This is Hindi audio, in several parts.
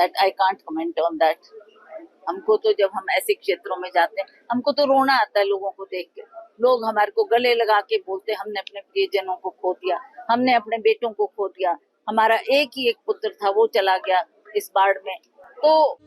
That I can't comment on that. हमको तो जब हम ऐसे क्षेत्रों में जाते हैं हमको तो रोना आता है लोगों को देख के। लोग हमारे को गले लगा के बोलते हमने अपने प्रियजनों को खो दिया, हमने अपने बेटों को खो दिया, हमारा एक ही एक पुत्र था वो चला गया इस बाढ़ में। तो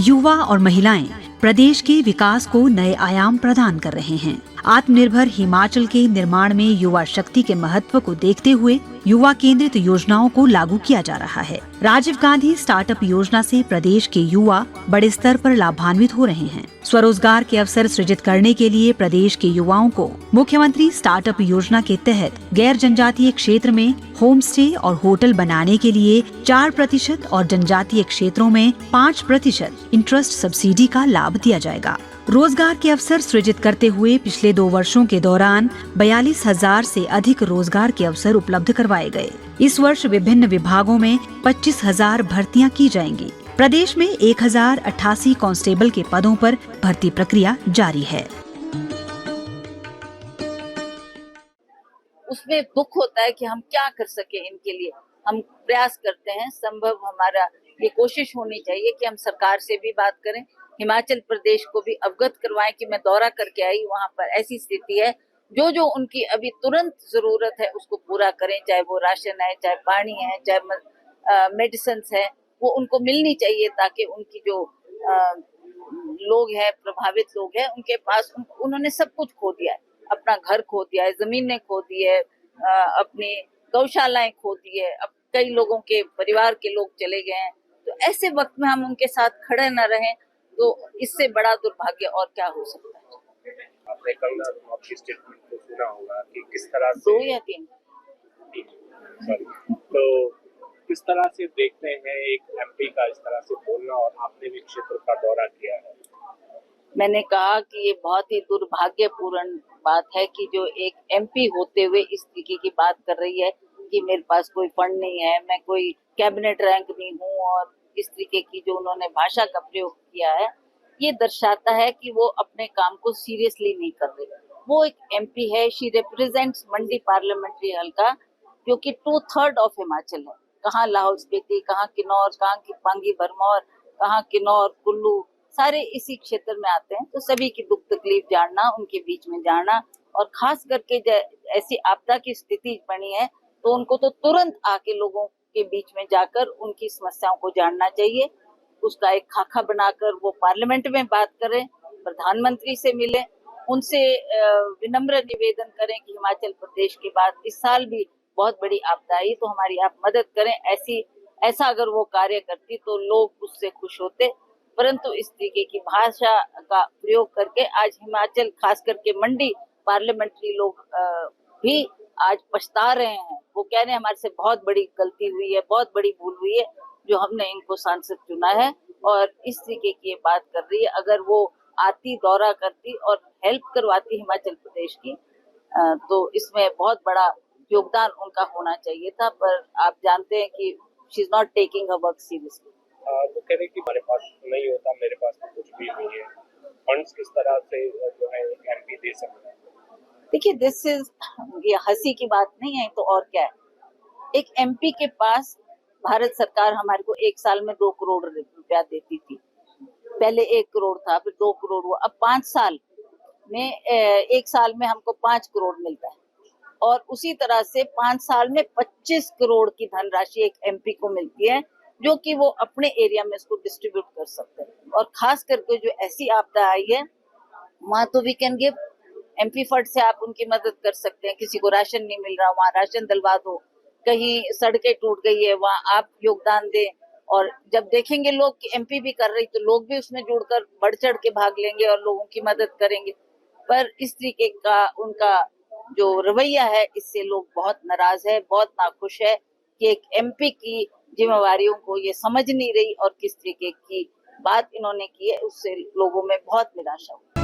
युवा और महिलाएं प्रदेश के विकास को नए आयाम प्रदान कर रहे हैं। आत्मनिर्भर हिमाचल के निर्माण में युवा शक्ति के महत्व को देखते हुए युवा केंद्रित योजनाओं को लागू किया जा रहा है। राजीव गांधी स्टार्टअप योजना से प्रदेश के युवा बड़े स्तर पर लाभान्वित हो रहे हैं। स्वरोजगार के अवसर सृजित करने के लिए प्रदेश के युवाओं को मुख्यमंत्री स्टार्टअप योजना के तहत गैर जनजातीय क्षेत्र में होम स्टे और होटल बनाने के लिए 4% और जनजातीय क्षेत्रों में 5% इंटरेस्ट सब्सिडी का लाभ दिया जाएगा। रोजगार के अवसर सृजित करते हुए पिछले 2 वर्षों के दौरान 42,000 से अधिक रोजगार के अवसर उपलब्ध करवाए गए। इस वर्ष विभिन्न विभागों में 25,000 भर्तियां की जाएंगी। प्रदेश में 1,088 कांस्टेबल के पदों पर भर्ती प्रक्रिया जारी है। उसमें दुख होता है कि हम क्या कर सके इनके लिए। हम प्रयास करते हैं, संभव हमारा ये कोशिश होनी चाहिए कि हम सरकार से भी बात करें, हिमाचल प्रदेश को भी अवगत करवाएं कि मैं दौरा करके आई, वहां पर ऐसी स्थिति है, जो जो उनकी अभी तुरंत जरूरत है उसको पूरा करें, चाहे वो राशन है, चाहे पानी है, चाहे मेडिसिन है, वो उनको मिलनी चाहिए ताकि उनकी जो लोग हैं, प्रभावित लोग हैं, उनके पास उन्होंने सब कुछ खो दिया है। अपना घर खो दिया है, जमीनें खो दी है, अपनी गौशालाएं खो दी है, अब कई लोगों के परिवार के लोग चले गए हैं। तो ऐसे वक्त में हम उनके साथ खड़े न रहें तो इससे बड़ा दुर्भाग्य और क्या हो सकता है। आपने कल आपकी स्टेटमेंट को सुना होगा कि किस तरह से 2 या 3 तो किस तरह से देखते हैं एक एमपी का इस तरह से बोलना, और आपने भी क्षेत्र का दौरा किया है। मैंने कहा कि ये बहुत ही दुर्भाग्यपूर्ण बात है कि जो एक एमपी होते हुए इस तरीके की बात कर रही है कि मेरे पास कोई फंड नहीं है, मैं कोई कैबिनेट रैंक नहीं हूँ, और इस तरीके की जो उन्होंने भाषा का प्रयोग किया है, ये दर्शाता है कि वो अपने काम को सीरियसली नहीं कर रहे। वो एक एमपी है, शी रिप्रेजेंट्स मंडी पार्लियामेंट्री हल्का, जो कि 2/3 ऑफ हिमाचल है। कहाँ लाहौल स्पीति, कहाँ किन्नौर, कहाँ की पांगी भरमौर, कहाँ किन्नौर, कुल्लू, सारे इसी क्षेत्र में आते हैं। तो सभी की दुख तकलीफ जानना, उनके बीच में जाना, और खास करके ऐसी आपदा की स्थिति बनी है तो उनको तो तुरंत आके लोगों के बीच में जाकर उनकी समस्याओं को जानना चाहिए। उसका एक खाका बनाकर वो पार्लियामेंट में बात करें, प्रधानमंत्री से मिले, उनसे विनम्र निवेदन करें कि हिमाचल प्रदेश के बाद इस साल भी बहुत बड़ी आपदा आई तो हमारी आप मदद करें। ऐसा अगर वो कार्य करती तो लोग उससे खुश होते, परंतु इस तरीके की भाषा का प्रयोग करके आज हिमाचल, खास करके मंडी पार्लियामेंट्री लोग भी आज पछता रहे हैं। वो कह रहे हैं हमारे से बहुत बड़ी गलती हुई है, बहुत बड़ी भूल हुई है जो हमने इनको सांसद चुना है, और इस तरीके की बात कर रही है। अगर वो आती, दौरा करती और हेल्प करवाती हिमाचल प्रदेश की, तो इसमें बहुत बड़ा योगदान उनका होना चाहिए था, पर आप जानते हैं कि she is not taking her work seriously. वो कह रहे कि हमारे पास नहीं होता, मेरे पास तो कुछ भी नहीं है, फंड्स किस तरह से जो है एमपी दे सकता है। देखिए, ये हंसी की बात नहीं है तो और क्या है। एक एमपी के पास भारत सरकार हमारे को एक साल में 2 करोड़ रुपया देती थी। पहले 1 करोड़ था, फिर 2 करोड़ हुआ, अब 5 साल में 1 साल में हमको 5 करोड़ मिलता है, और उसी तरह से 5 साल में 25 करोड़ की धनराशि एक एमपी को मिलती है, जो कि वो अपने एरिया में इसको डिस्ट्रीब्यूट कर सकते हैं। और खास करके जो ऐसी आपदा आई है वहां तो we can give, MP fund से आप उनकी मदद कर सकते हैं। किसी को राशन नहीं मिल रहा, वहाँ राशन दिलवा दो, कहीं सड़कें टूट गई है वहाँ आप योगदान दें, और जब देखेंगे लोग कि एमपी भी कर रही तो लोग भी उसमें जुड़कर बढ़ चढ़ के भाग लेंगे और लोगों की मदद करेंगे। पर इस तरीके का उनका जो रवैया है, इससे लोग बहुत नाराज है, बहुत नाखुश है कि एक एमपी की जिम्मेवारियों को ये समझ नहीं रही, और किस तरीके की बात इन्होंने की है उससे लोगों में बहुत निराशा हुई।